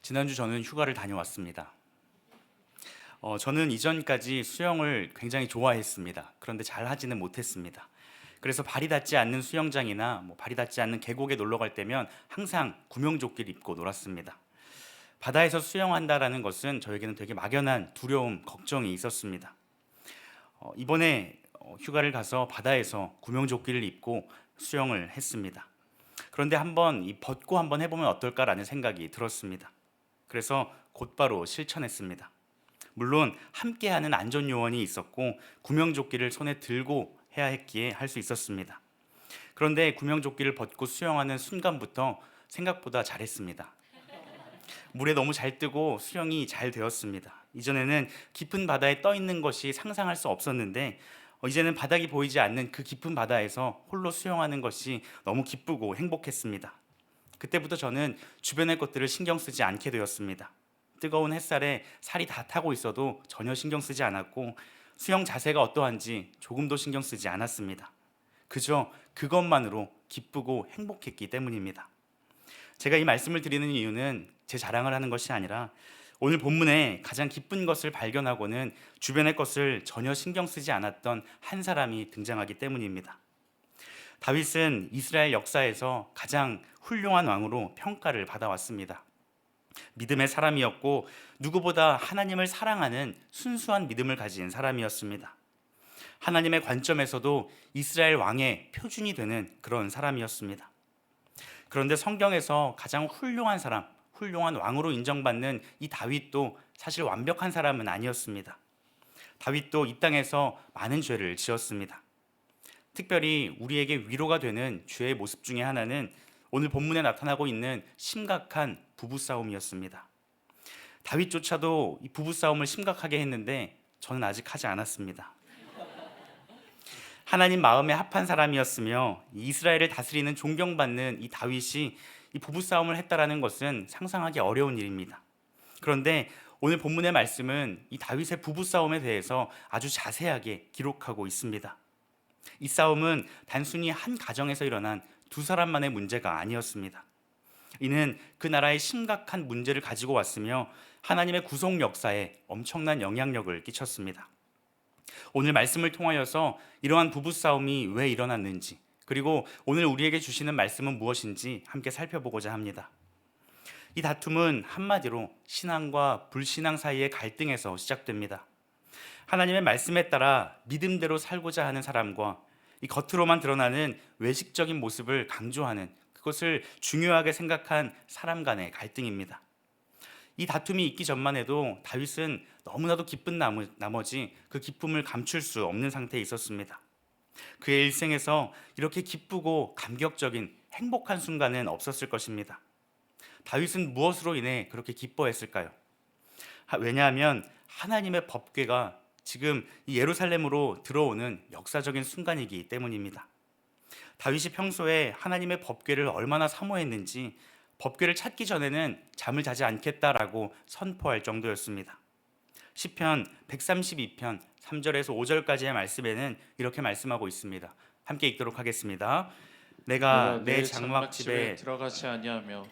지난주 저는 휴가를 다녀왔습니다. 저는 이전까지 수영을 굉장히 좋아했습니다. 그런데 잘 하지는 못했습니다. 그래서 발이 닿지 않는 수영장이나 발이 닿지 않는 계곡에 놀러 갈 때면 항상 구명조끼를 입고 놀았습니다. 바다에서 수영한다라는 것은 저에게는 되게 막연한 두려움, 걱정이 있었습니다. 이번에 휴가를 가서 바다에서 구명조끼를 입고 수영을 했습니다. 그런데 벗고 한번 해보면 어떨까라는 생각이 들었습니다. 그래서 곧바로 실천했습니다. 물론 함께하는 안전요원이 있었고 구명조끼를 손에 들고 해야 했기에 할 수 있었습니다. 그런데 구명조끼를 벗고 수영하는 순간부터 생각보다 잘했습니다. 물에 너무 잘 뜨고 수영이 잘 되었습니다. 이전에는 깊은 바다에 떠 있는 것이 상상할 수 없었는데 이제는 바닥이 보이지 않는 그 깊은 바다에서 홀로 수영하는 것이 너무 기쁘고 행복했습니다. 그때부터 저는 주변의 것들을 신경 쓰지 않게 되었습니다. 뜨거운 햇살에 살이 다 타고 있어도 전혀 신경 쓰지 않았고 수영 자세가 어떠한지 조금도 신경 쓰지 않았습니다. 그저 그것만으로 기쁘고 행복했기 때문입니다. 제가 이 말씀을 드리는 이유는 제 자랑을 하는 것이 아니라 오늘 본문에 가장 기쁜 것을 발견하고는 주변의 것을 전혀 신경 쓰지 않았던 한 사람이 등장하기 때문입니다. 다윗은 이스라엘 역사에서 가장 훌륭한 왕으로 평가를 받아왔습니다. 믿음의 사람이었고 누구보다 하나님을 사랑하는 순수한 믿음을 가진 사람이었습니다. 하나님의 관점에서도 이스라엘 왕의 표준이 되는 그런 사람이었습니다. 그런데 성경에서 가장 훌륭한 사람, 훌륭한 왕으로 인정받는 이 다윗도 사실 완벽한 사람은 아니었습니다. 다윗도 이 땅에서 많은 죄를 지었습니다. 특별히 우리에게 위로가 되는 죄의 모습 중에 하나는 오늘 본문에 나타나고 있는 심각한 부부싸움이었습니다. 다윗조차도 이 부부싸움을 심각하게 했는데 저는 아직 하지 않았습니다. 하나님 마음에 합한 사람이었으며 이스라엘을 다스리는 존경받는 이 다윗이 이 부부싸움을 했다라는 것은 상상하기 어려운 일입니다. 그런데 오늘 본문의 말씀은 이 다윗의 부부싸움에 대해서 아주 자세하게 기록하고 있습니다. 이 싸움은 단순히 한 가정에서 일어난 두 사람만의 문제가 아니었습니다. 이는 그 나라의 심각한 문제를 가지고 왔으며 하나님의 구속 역사에 엄청난 영향력을 끼쳤습니다. 오늘 말씀을 통하여서 이러한 부부싸움이 왜 일어났는지, 그리고 오늘 우리에게 주시는 말씀은 무엇인지 함께 살펴보고자 합니다. 이 다툼은 한마디로 신앙과 불신앙 사이의 갈등에서 시작됩니다. 하나님의 말씀에 따라 믿음대로 살고자 하는 사람과 이 겉으로만 드러나는 외식적인 모습을 강조하는, 그것을 중요하게 생각한 사람 간의 갈등입니다. 이 다툼이 있기 전만 해도 다윗은 너무나도 기쁜 나머지 그 기쁨을 감출 수 없는 상태에 있었습니다. 그의 일생에서 이렇게 기쁘고 감격적인 행복한 순간은 없었을 것입니다. 다윗은 무엇으로 인해 그렇게 기뻐했을까요? 왜냐하면 하나님의 법궤가 지금 이 예루살렘으로 들어오는 역사적인 순간이기 때문입니다. 다윗이 평소에 하나님의 법궤를 얼마나 사모했는지 법궤를 찾기 전에는 잠을 자지 않겠다라고 선포할 정도였습니다. 시편 132편 3절에서 5절까지의 말씀에는 이렇게 말씀하고 있습니다. 함께 읽도록 하겠습니다. 내가 내 장막집에 들어가지 아니하며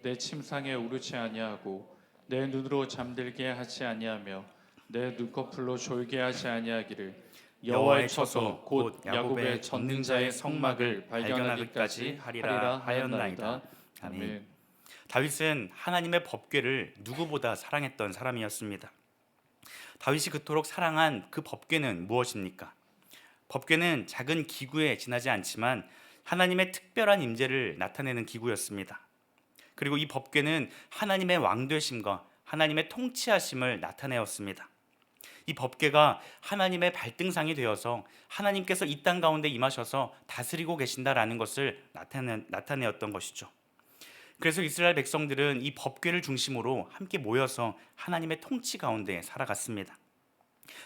내 침상에 오르지 아니하고 내 눈으로 잠들게 하지 아니하며 내 눈꺼풀로 졸게 하지 아니하기를 여호와의 처소 곧 야곱의 전능자의 성막을 발견하기까지 하리라 하였나이다. 아멘. 다윗은 하나님의 법궤를 누구보다 사랑했던 사람이었습니다. 다윗이 그토록 사랑한 그 법궤는 무엇입니까? 법궤는 작은 기구에 지나지 않지만 하나님의 특별한 임재를 나타내는 기구였습니다. 그리고 이 법궤는 하나님의 왕되심과 하나님의 통치하심을 나타내었습니다. 이 법궤가 하나님의 발등상이 되어서 하나님께서 이 땅 가운데 임하셔서 다스리고 계신다라는 것을 나타내었던 것이죠. 그래서 이스라엘 백성들은 이 법궤를 중심으로 함께 모여서 하나님의 통치 가운데 살아갔습니다.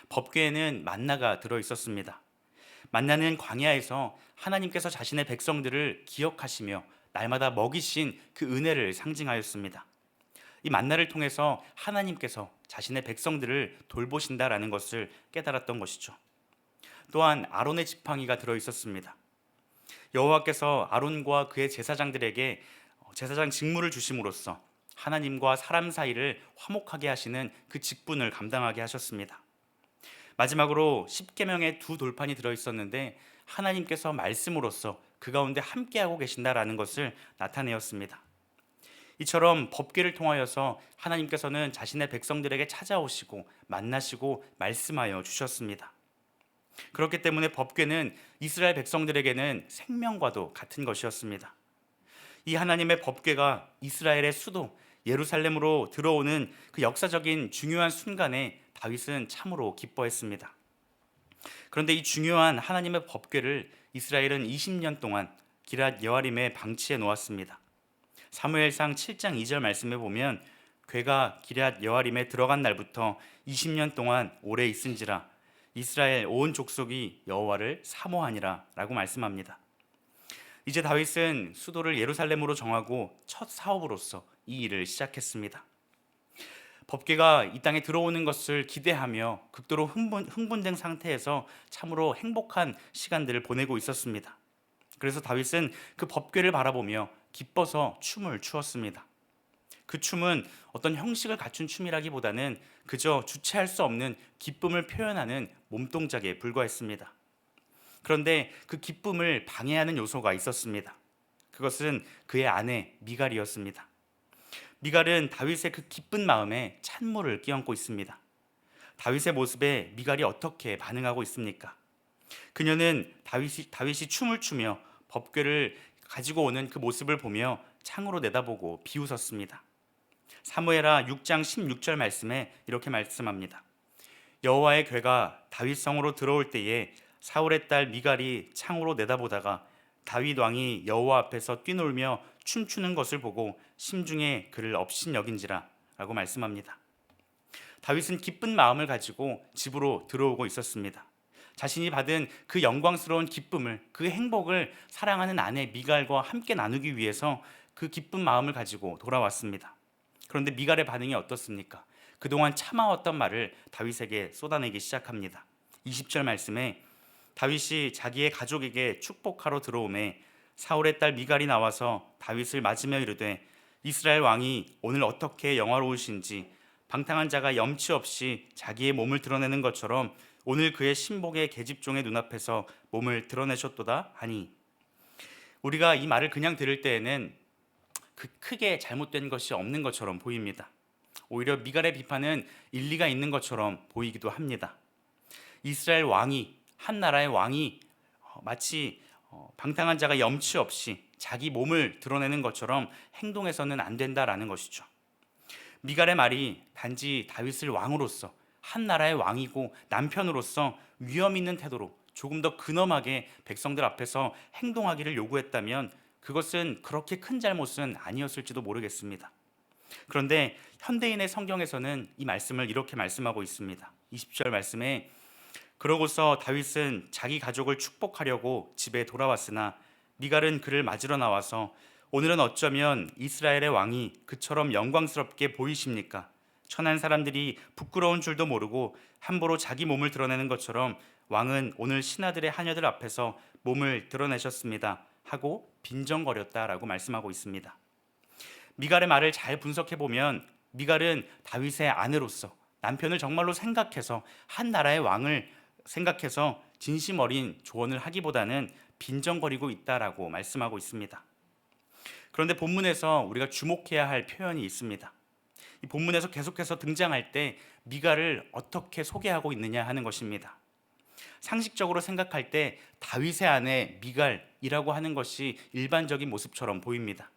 법궤에는 만나가 들어 있었습니다. 만나는 광야에서 하나님께서 자신의 백성들을 기억하시며 날마다 먹이신 그 은혜를 상징하였습니다. 이 만나를 통해서 하나님께서 자신의 백성들을 돌보신다라는 것을 깨달았던 것이죠. 또한 아론의 지팡이가 들어 있었습니다. 여호와께서 아론과 그의 제사장들에게 제사장 직무를 주심으로써 하나님과 사람 사이를 화목하게 하시는 그 직분을 감당하게 하셨습니다. 마지막으로 십계명에 두 돌판이 들어 있었는데 하나님께서 말씀으로써 그 가운데 함께하고 계신다라는 것을 나타내었습니다. 이처럼 법궤를 통하여서 하나님께서는 자신의 백성들에게 찾아오시고 만나시고 말씀하여 주셨습니다. 그렇기 때문에 법궤는 이스라엘 백성들에게는 생명과도 같은 것이었습니다. 이 하나님의 법궤가 이스라엘의 수도 예루살렘으로 들어오는 그 역사적인 중요한 순간에 다윗은 참으로 기뻐했습니다. 그런데 이 중요한 하나님의 법궤를 이스라엘은 20년 동안 기럇 여아림에 방치해 놓았습니다. 사무엘상 7장 2절 말씀에 보면 궤가 기럇 여아림에 들어간 날부터 20년 동안 오래 있은지라 이스라엘 온 족속이 여호와를 사모하니라 라고 말씀합니다. 이제 다윗은 수도를 예루살렘으로 정하고 첫 사업으로서 이 일을 시작했습니다. 법궤가 이 땅에 들어오는 것을 기대하며 극도로 흥분된 상태에서 참으로 행복한 시간들을 보내고 있었습니다. 그래서 다윗은 그 법궤를 바라보며 기뻐서 춤을 추었습니다. 그 춤은 어떤 형식을 갖춘 춤이라기보다는 그저 주체할 수 없는 기쁨을 표현하는 몸동작에 불과했습니다. 그런데 그 기쁨을 방해하는 요소가 있었습니다. 그것은 그의 아내 미갈이었습니다. 미갈은 다윗의 그 기쁜 마음에 찬물을 끼얹고 있습니다. 다윗의 모습에 미갈이 어떻게 반응하고 있습니까? 그녀는 다윗이 춤을 추며 법궤를 가지고 오는 그 모습을 보며 창으로 내다보고 비웃었습니다. 사무엘하 6장 16절 말씀에 이렇게 말씀합니다. 여호와의 궤가 다윗 성으로 들어올 때에 사울의 딸 미갈이 창으로 내다보다가 다윗 왕이 여호와 앞에서 뛰놀며 춤추는 것을 보고 심중에 그를 업신여긴지라 라고 말씀합니다. 다윗은 기쁜 마음을 가지고 집으로 들어오고 있었습니다. 자신이 받은 그 영광스러운 기쁨을, 그 행복을 사랑하는 아내 미갈과 함께 나누기 위해서 그 기쁜 마음을 가지고 돌아왔습니다. 그런데 미갈의 반응이 어떻습니까? 그동안 참아왔던 말을 다윗에게 쏟아내기 시작합니다. 20절 말씀에 다윗이 자기의 가족에게 축복하러 들어오매 사울의 딸 미갈이 나와서 다윗을 맞으며 이르되 이스라엘 왕이 오늘 어떻게 영화로우신지 방탕한 자가 염치 없이 자기의 몸을 드러내는 것처럼 오늘 그의 신복의 계집종의 눈앞에서 몸을 드러내셨도다 하니, 우리가 이 말을 그냥 들을 때에는 그 크게 잘못된 것이 없는 것처럼 보입니다. 오히려 미갈의 비판은 일리가 있는 것처럼 보이기도 합니다. 이스라엘 왕이, 한 나라의 왕이 마치 방탕한 자가 염치 없이 자기 몸을 드러내는 것처럼 행동해서는 안 된다라는 것이죠. 미갈의 말이 단지 다윗을 왕으로서, 한 나라의 왕이고 남편으로서 위험 있는 태도로 조금 더 근엄하게 백성들 앞에서 행동하기를 요구했다면 그것은 그렇게 큰 잘못은 아니었을지도 모르겠습니다. 그런데 현대인의 성경에서는 이 말씀을 이렇게 말씀하고 있습니다. 20절 말씀에 그러고서 다윗은 자기 가족을 축복하려고 집에 돌아왔으나 미갈은 그를 맞으러 나와서 오늘은 어쩌면 이스라엘의 왕이 그처럼 영광스럽게 보이십니까? 천한 사람들이 부끄러운 줄도 모르고 함부로 자기 몸을 드러내는 것처럼 왕은 오늘 신하들의 하녀들 앞에서 몸을 드러내셨습니다 하고 빈정거렸다라고 말씀하고 있습니다. 미갈의 말을 잘 분석해 보면 미갈은 다윗의 아내로서 남편을 정말로 생각해서 한 나라의 왕을 생각해서 진심 어린 조언을 하기보다는 빈정거리고 있다라고 말씀하고 있습니다. 그런데 본문에서 우리가 주목해야 할 표현이 있습니다. 이 본문에서 계속해서 등장할 때 미갈을 어떻게 소개하고 있느냐 하는 것입니다. 상식적으로 생각할 때 다윗의 아내 미갈이라고 하는 것이 일반적인 모습처럼 보입니다.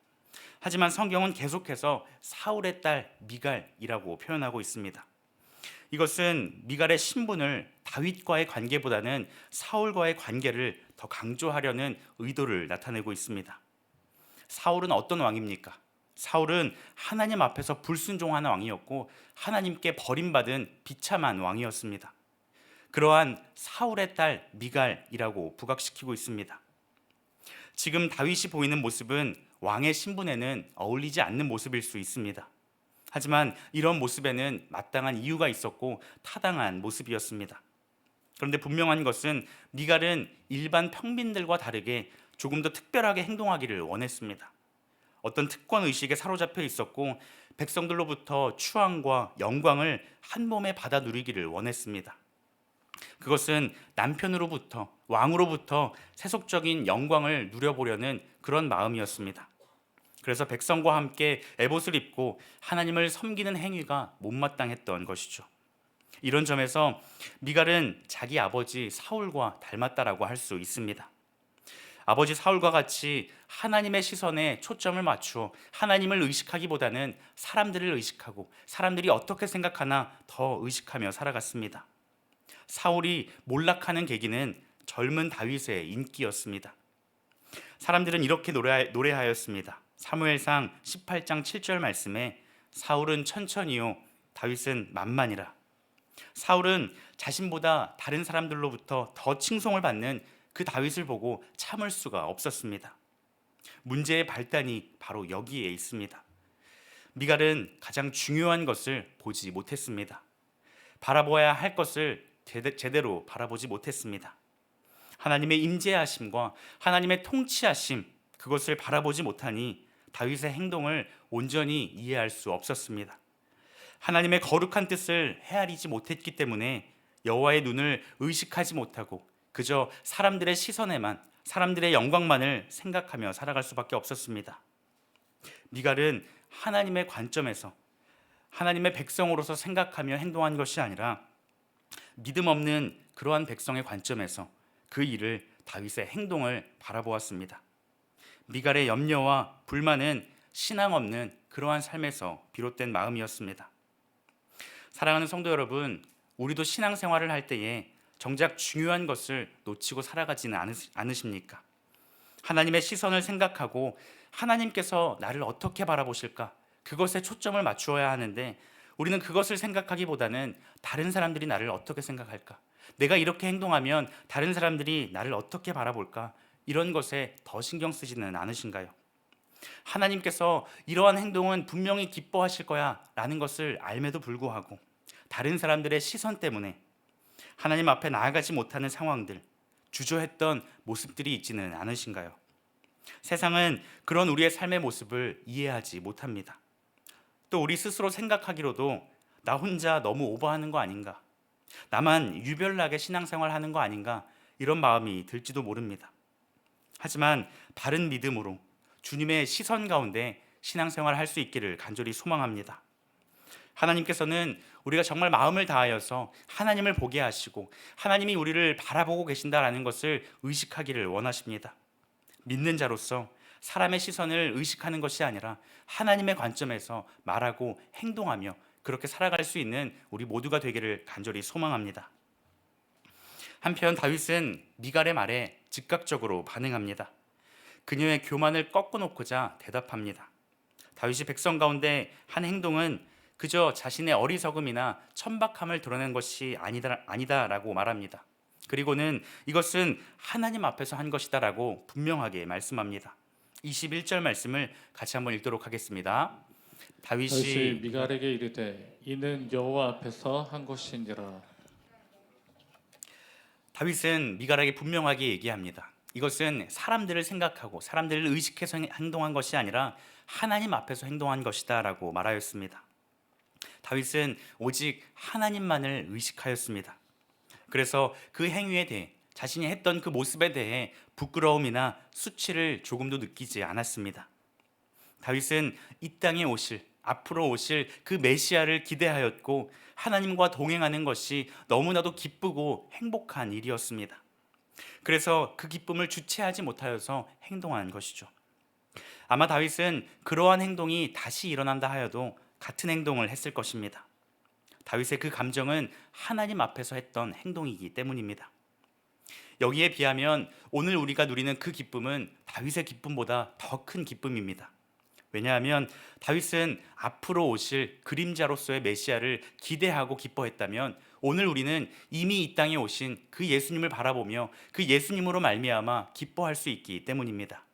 하지만 성경은 계속해서 사울의 딸 미갈이라고 표현하고 있습니다. 이것은 미갈의 신분을 다윗과의 관계보다는 사울과의 관계를 더 강조하려는 의도를 나타내고 있습니다. 사울은 어떤 왕입니까? 사울은 하나님 앞에서 불순종하는 왕이었고 하나님께 버림받은 비참한 왕이었습니다. 그러한 사울의 딸 미갈이라고 부각시키고 있습니다. 지금 다윗이 보이는 모습은 왕의 신분에는 어울리지 않는 모습일 수 있습니다. 하지만 이런 모습에는 마땅한 이유가 있었고 타당한 모습이었습니다. 그런데 분명한 것은 미갈은 일반 평민들과 다르게 조금 더 특별하게 행동하기를 원했습니다. 어떤 특권 의식에 사로잡혀 있었고 백성들로부터 추앙과 영광을 한 몸에 받아 누리기를 원했습니다. 그것은 남편으로부터, 왕으로부터 세속적인 영광을 누려보려는 그런 마음이었습니다. 그래서 백성과 함께 에봇을 입고 하나님을 섬기는 행위가 못마땅했던 것이죠. 이런 점에서 미갈은 자기 아버지 사울과 닮았다라고 할 수 있습니다. 아버지 사울과 같이 하나님의 시선에 초점을 맞추어 하나님을 의식하기보다는 사람들을 의식하고 사람들이 어떻게 생각하나 더 의식하며 살아갔습니다. 사울이 몰락하는 계기는 젊은 다윗의 인기였습니다. 사람들은 이렇게 노래하였습니다. 사무엘상 18장 7절 말씀에 사울은 천천히요 다윗은 만만이라. 사울은 자신보다 다른 사람들로부터 더 칭송을 받는 그 다윗을 보고 참을 수가 없었습니다. 문제의 발단이 바로 여기에 있습니다. 미갈은 가장 중요한 것을 보지 못했습니다. 바라보아야 할 것을 제대로 바라보지 못했습니다. 하나님의 임재하심과 하나님의 통치하심, 그것을 바라보지 못하니 다윗의 행동을 온전히 이해할 수 없었습니다. 하나님의 거룩한 뜻을 헤아리지 못했기 때문에 여호와의 눈을 의식하지 못하고 그저 사람들의 시선에만, 사람들의 영광만을 생각하며 살아갈 수밖에 없었습니다. 미갈은 하나님의 관점에서 하나님의 백성으로서 생각하며 행동한 것이 아니라 믿음 없는 그러한 백성의 관점에서 그 일을, 다윗의 행동을 바라보았습니다. 미갈의 염려와 불만은 신앙 없는 그러한 삶에서 비롯된 마음이었습니다. 사랑하는 성도 여러분, 우리도 신앙생활을 할 때에 정작 중요한 것을 놓치고 살아가지는 않으십니까? 하나님의 시선을 생각하고 하나님께서 나를 어떻게 바라보실까? 그것에 초점을 맞추어야 하는데 우리는 그것을 생각하기보다는 다른 사람들이 나를 어떻게 생각할까? 내가 이렇게 행동하면 다른 사람들이 나를 어떻게 바라볼까? 이런 것에 더 신경 쓰지는 않으신가요? 하나님께서 이러한 행동은 분명히 기뻐하실 거야 라는 것을 알매도 불구하고 다른 사람들의 시선 때문에 하나님 앞에 나아가지 못하는 상황들, 주저했던 모습들이 있지는 않으신가요? 세상은 그런 우리의 삶의 모습을 이해하지 못합니다. 또 우리 스스로 생각하기로도 나 혼자 너무 오버하는 거 아닌가, 나만 유별나게 신앙생활 하는 거 아닌가, 이런 마음이 들지도 모릅니다. 하지만 바른 믿음으로 주님의 시선 가운데 신앙생활 할 수 있기를 간절히 소망합니다. 하나님께서는 우리가 정말 마음을 다하여서 하나님을 보게 하시고 하나님이 우리를 바라보고 계신다라는 것을 의식하기를 원하십니다. 믿는 자로서 사람의 시선을 의식하는 것이 아니라 하나님의 관점에서 말하고 행동하며 그렇게 살아갈 수 있는 우리 모두가 되기를 간절히 소망합니다. 한편 다윗은 미갈의 말에 즉각적으로 반응합니다. 그녀의 교만을 꺾어놓고자 대답합니다. 다윗이 백성 가운데 한 행동은 그저 자신의 어리석음이나 천박함을 드러낸 것이 아니다라고 말합니다. 그리고는 이것은 하나님 앞에서 한 것이다라고 분명하게 말씀합니다. 21절 말씀을 같이 한번 읽도록 하겠습니다. 다윗이 미갈에게 이르되 이는 여호와 앞에서 한 것이니라. 다윗은 미갈에게 분명하게 얘기합니다. 이것은 사람들을 생각하고 사람들을 의식해서 행동한 것이 아니라 하나님 앞에서 행동한 것이다 라고 말하였습니다. 다윗은 오직 하나님만을 의식하였습니다. 그래서 그 행위에 대해, 자신이 했던 그 모습에 대해 부끄러움이나 수치를 조금도 느끼지 않았습니다. 다윗은 이 땅에 앞으로 오실 그 메시아를 기대하였고 하나님과 동행하는 것이 너무나도 기쁘고 행복한 일이었습니다. 그래서 그 기쁨을 주체하지 못하여서 행동한 것이죠. 아마 다윗은 그러한 행동이 다시 일어난다 하여도 같은 행동을 했을 것입니다. 다윗의 그 감정은 하나님 앞에서 했던 행동이기 때문입니다. 여기에 비하면 오늘 우리가 누리는 그 기쁨은 다윗의 기쁨보다 더 큰 기쁨입니다. 왜냐하면 다윗은 앞으로 오실 그림자로서의 메시아를 기대하고 기뻐했다면 오늘 우리는 이미 이 땅에 오신 그 예수님을 바라보며 그 예수님으로 말미암아 기뻐할 수 있기 때문입니다.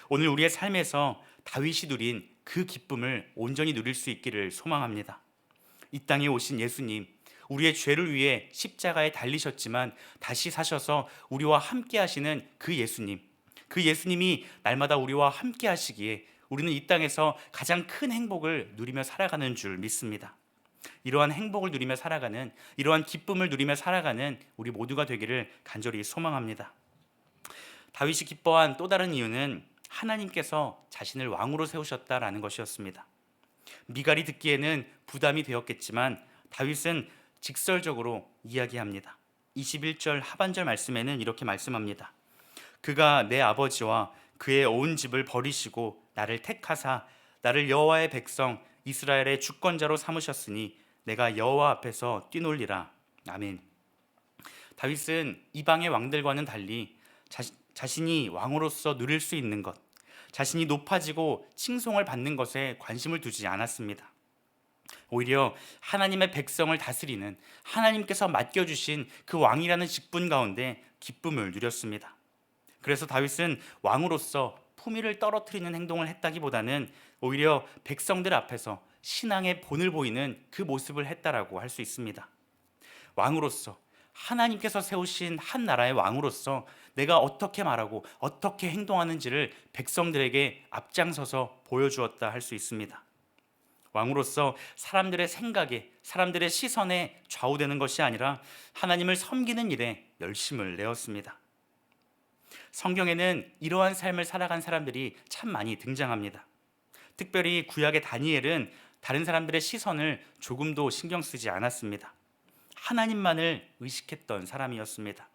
오늘 우리의 삶에서 다윗이 누린 그 기쁨을 온전히 누릴 수 있기를 소망합니다. 이 땅에 오신 예수님, 우리의 죄를 위해 십자가에 달리셨지만 다시 사셔서 우리와 함께 하시는 그 예수님, 그 예수님이 날마다 우리와 함께 하시기에 우리는 이 땅에서 가장 큰 행복을 누리며 살아가는 줄 믿습니다. 이러한 행복을 누리며 살아가는, 이러한 기쁨을 누리며 살아가는 우리 모두가 되기를 간절히 소망합니다. 다윗이 기뻐한 또 다른 이유는 하나님께서 자신을 왕으로 세우셨다라는 것이었습니다. 미갈이 듣기에는 부담이 되었겠지만 다윗은 직설적으로 이야기합니다. 21절 하반절 말씀에는 이렇게 말씀합니다. 그가 내 아버지와 그의 온 집을 버리시고 나를 택하사 나를 여호와의 백성 이스라엘의 주권자로 삼으셨으니 내가 여호와 앞에서 뛰놀리라. 아멘. 다윗은 이방의 왕들과는 달리 자신이 왕으로서 누릴 수 있는 것, 자신이 높아지고 칭송을 받는 것에 관심을 두지 않았습니다. 오히려 하나님의 백성을 다스리는, 하나님께서 맡겨주신 그 왕이라는 직분 가운데 기쁨을 누렸습니다. 그래서 다윗은 왕으로서 품위를 떨어뜨리는 행동을 했다기보다는 오히려 백성들 앞에서 신앙의 본을 보이는 그 모습을 했다라고 할 수 있습니다. 왕으로서, 하나님께서 세우신 한 나라의 왕으로서 내가 어떻게 말하고 어떻게 행동하는지를 백성들에게 앞장서서 보여주었다 할 수 있습니다. 왕으로서 사람들의 생각에, 사람들의 시선에 좌우되는 것이 아니라 하나님을 섬기는 일에 열심을 내었습니다. 성경에는 이러한 삶을 살아간 사람들이 참 많이 등장합니다. 특별히 구약의 다니엘은 다른 사람들의 시선을 조금도 신경 쓰지 않았습니다. 하나님만을 의식했던 사람이었습니다.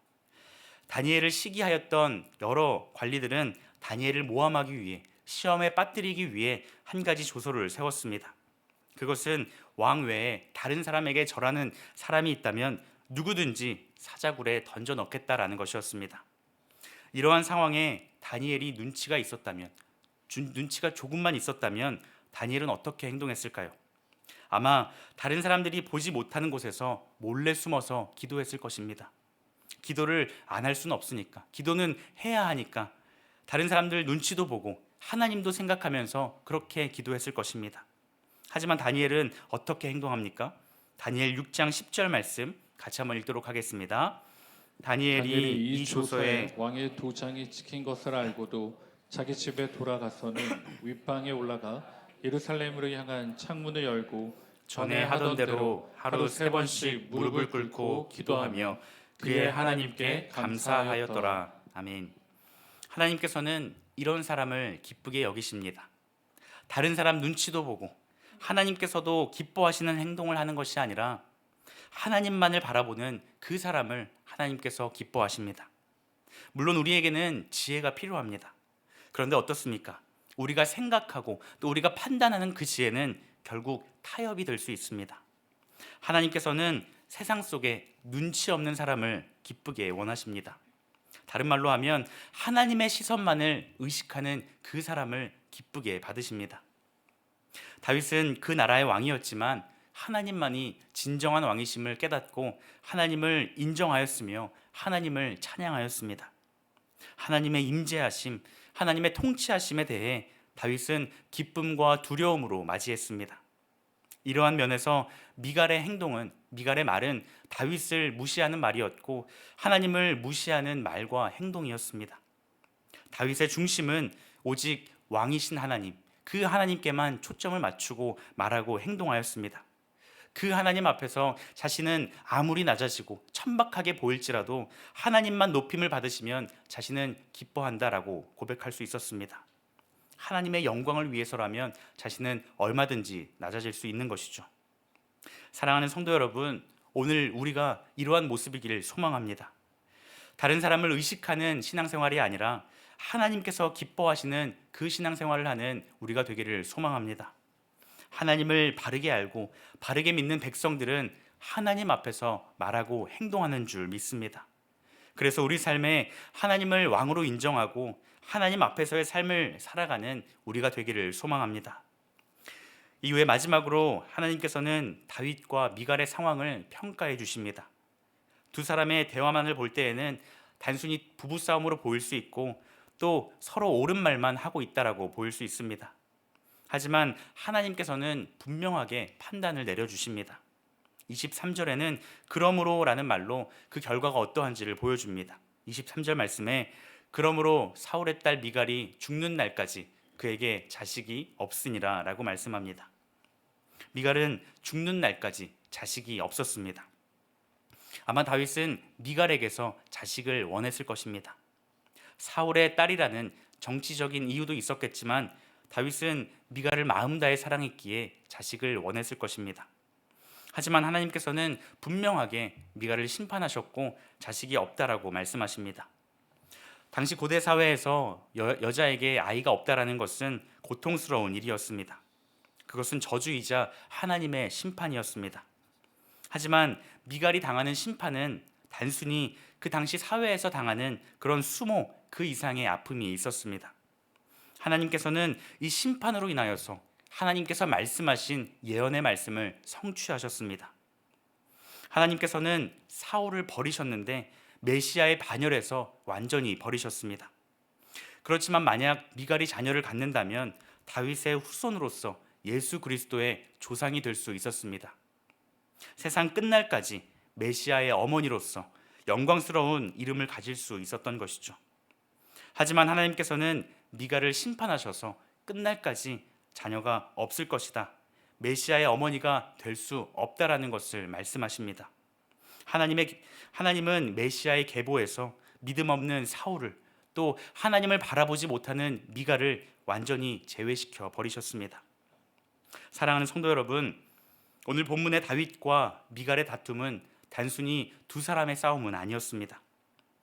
다니엘을 시기하였던 여러 관리들은 다니엘을 모함하기 위해, 시험에 빠뜨리기 위해 한 가지 조소를 세웠습니다. 그것은 왕 외에 다른 사람에게 절하는 사람이 있다면 누구든지 사자굴에 던져 넣겠다라는 것이었습니다. 이러한 상황에 다니엘이 눈치가 있었다면, 눈치가 조금만 있었다면 다니엘은 어떻게 행동했을까요? 아마 다른 사람들이 보지 못하는 곳에서 몰래 숨어서 기도했을 것입니다. 기도를 안 할 수는 없으니까, 기도는 해야 하니까 다른 사람들 눈치도 보고 하나님도 생각하면서 그렇게 기도했을 것입니다. 하지만 다니엘은 어떻게 행동합니까? 다니엘 6장 10절 말씀 같이 한번 읽도록 하겠습니다. 다니엘이 이 조서에 왕의 도장이 찍힌 것을 알고도 자기 집에 돌아가서는 윗방에 올라가 예루살렘으로 향한 창문을 열고 전에 하던 대로 하루 3번씩 무릎을 꿇고 기도하며 그의 하나님께 감사하였더라. 아멘. 하나님께서는 이런 사람을 기쁘게 여기십니다. 다른 사람 눈치도 보고 하나님께서도 기뻐하시는 행동을 하는 것이 아니라 하나님만을 바라보는 그 사람을 하나님께서 기뻐하십니다. 물론 우리에게는 지혜가 필요합니다. 그런데 어떻습니까? 우리가 생각하고 또 우리가 판단하는 그 지혜는 결국 타협이 될 수 있습니다. 하나님께서는 세상 속에 눈치 없는 사람을 기쁘게 원하십니다. 다른 말로 하면 하나님의 시선만을 의식하는 그 사람을 기쁘게 받으십니다. 다윗은 그 나라의 왕이었지만 하나님만이 진정한 왕이심을 깨닫고 하나님을 인정하였으며 하나님을 찬양하였습니다. 하나님의 임재하심, 하나님의 통치하심에 대해 다윗은 기쁨과 두려움으로 맞이했습니다. 이러한 면에서 미갈의 행동은, 미갈의 말은 다윗을 무시하는 말이었고 하나님을 무시하는 말과 행동이었습니다. 다윗의 중심은 오직 왕이신 하나님, 그 하나님께만 초점을 맞추고 말하고 행동하였습니다. 그 하나님 앞에서 자신은 아무리 낮아지고 천박하게 보일지라도 하나님만 높임을 받으시면 자신은 기뻐한다라고 고백할 수 있었습니다. 하나님의 영광을 위해서라면 자신은 얼마든지 낮아질 수 있는 것이죠. 사랑하는 성도 여러분, 오늘 우리가 이러한 모습이기를 소망합니다. 다른 사람을 의식하는 신앙생활이 아니라 하나님께서 기뻐하시는 그 신앙생활을 하는 우리가 되기를 소망합니다. 하나님을 바르게 알고 바르게 믿는 백성들은 하나님 앞에서 말하고 행동하는 줄 믿습니다. 그래서 우리 삶에 하나님을 왕으로 인정하고 하나님 앞에서의 삶을 살아가는 우리가 되기를 소망합니다. 이후에 마지막으로 하나님께서는 다윗과 미갈의 상황을 평가해 주십니다. 두 사람의 대화만을 볼 때에는 단순히 부부싸움으로 보일 수 있고 또 서로 옳은 말만 하고 있다라고 보일 수 있습니다. 하지만 하나님께서는 분명하게 판단을 내려주십니다. 23절에는 그러므로 라는 말로 그 결과가 어떠한지를 보여줍니다. 23절 말씀에 그러므로 사울의 딸 미갈이 죽는 날까지 그에게 자식이 없으니라라고 말씀합니다. 미갈은 죽는 날까지 자식이 없었습니다. 아마 다윗은 미갈에게서 자식을 원했을 것입니다. 사울의 딸이라는 정치적인 이유도 있었겠지만 다윗은 미갈을 마음 다해 사랑했기에 자식을 원했을 것입니다. 하지만 하나님께서는 분명하게 미갈을 심판하셨고 자식이 없다라고 말씀하십니다. 당시 고대 사회에서 여자에게 아이가 없다라는 것은 고통스러운 일이었습니다. 그것은 저주이자 하나님의 심판이었습니다. 하지만 미갈이 당하는 심판은 단순히 그 당시 사회에서 당하는 그런 수모 그 이상의 아픔이 있었습니다. 하나님께서는 이 심판으로 인하여서 하나님께서 말씀하신 예언의 말씀을 성취하셨습니다. 하나님께서는 사울을 버리셨는데 메시아의 반열에서 완전히 버리셨습니다. 그렇지만 만약 미갈이 자녀를 갖는다면 다윗의 후손으로서 예수 그리스도의 조상이 될 수 있었습니다. 세상 끝날까지 메시아의 어머니로서 영광스러운 이름을 가질 수 있었던 것이죠. 하지만 하나님께서는 미갈을 심판하셔서 끝날까지 자녀가 없을 것이다, 메시아의 어머니가 될 수 없다라는 것을 말씀하십니다. 하나님은 메시아의 계보에서 믿음 없는 사울을, 또 하나님을 바라보지 못하는 미갈을 완전히 제외시켜 버리셨습니다. 사랑하는 성도 여러분, 오늘 본문의 다윗과 미갈의 다툼은 단순히 두 사람의 싸움은 아니었습니다.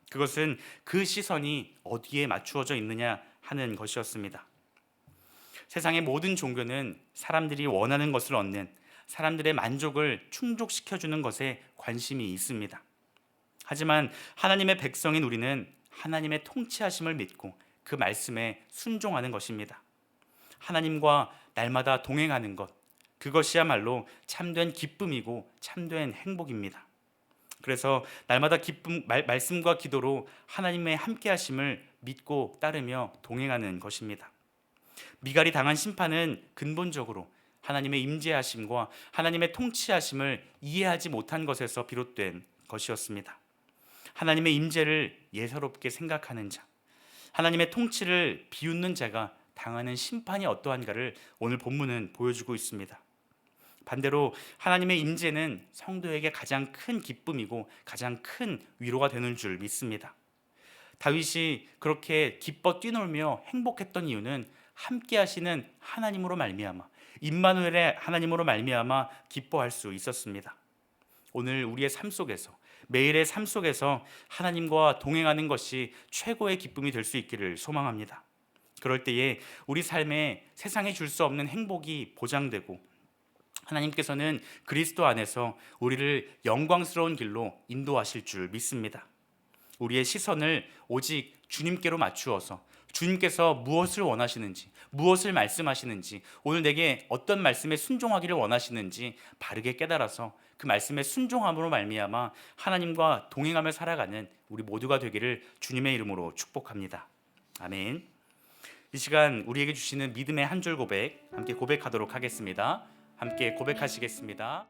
그것은 그 시선이 어디에 맞추어져 있느냐 하는 것이었습니다. 세상의 모든 종교는 사람들이 원하는 것을 얻는, 사람들의 만족을 충족시켜주는 것에 관심이 있습니다. 하지만 하나님의 백성인 우리는 하나님의 통치하심을 믿고 그 말씀에 순종하는 것입니다. 하나님과 날마다 동행하는 것, 그것이야말로 참된 기쁨이고 참된 행복입니다. 그래서 날마다 말씀과 기도로 하나님의 함께하심을 믿고 따르며 동행하는 것입니다. 미갈이 당한 심판은 근본적으로 하나님의 임재하심과 하나님의 통치하심을 이해하지 못한 것에서 비롯된 것이었습니다. 하나님의 임재를 예사롭게 생각하는 자, 하나님의 통치를 비웃는 자가 당하는 심판이 어떠한가를 오늘 본문은 보여주고 있습니다. 반대로 하나님의 임재는 성도에게 가장 큰 기쁨이고 가장 큰 위로가 되는 줄 믿습니다. 다윗이 그렇게 기뻐 뛰놀며 행복했던 이유는 함께 하시는 하나님으로 말미암아, 임마누엘의 하나님으로 말미암아 기뻐할 수 있었습니다. 오늘 우리의 삶 속에서, 매일의 삶 속에서 하나님과 동행하는 것이 최고의 기쁨이 될 수 있기를 소망합니다. 그럴 때에 우리 삶에 세상에 줄 수 없는 행복이 보장되고 하나님께서는 그리스도 안에서 우리를 영광스러운 길로 인도하실 줄 믿습니다. 우리의 시선을 오직 주님께로 맞추어서 주님께서 무엇을 원하시는지, 무엇을 말씀하시는지, 오늘 내게 어떤 말씀에 순종하기를 원하시는지 바르게 깨달아서 그 말씀에 순종함으로 말미암아 하나님과 동행하며 살아가는 우리 모두가 되기를 주님의 이름으로 축복합니다. 아멘. 이 시간 우리에게 주시는 믿음의 한 줄 고백 함께 고백하도록 하겠습니다. 함께 고백하시겠습니다.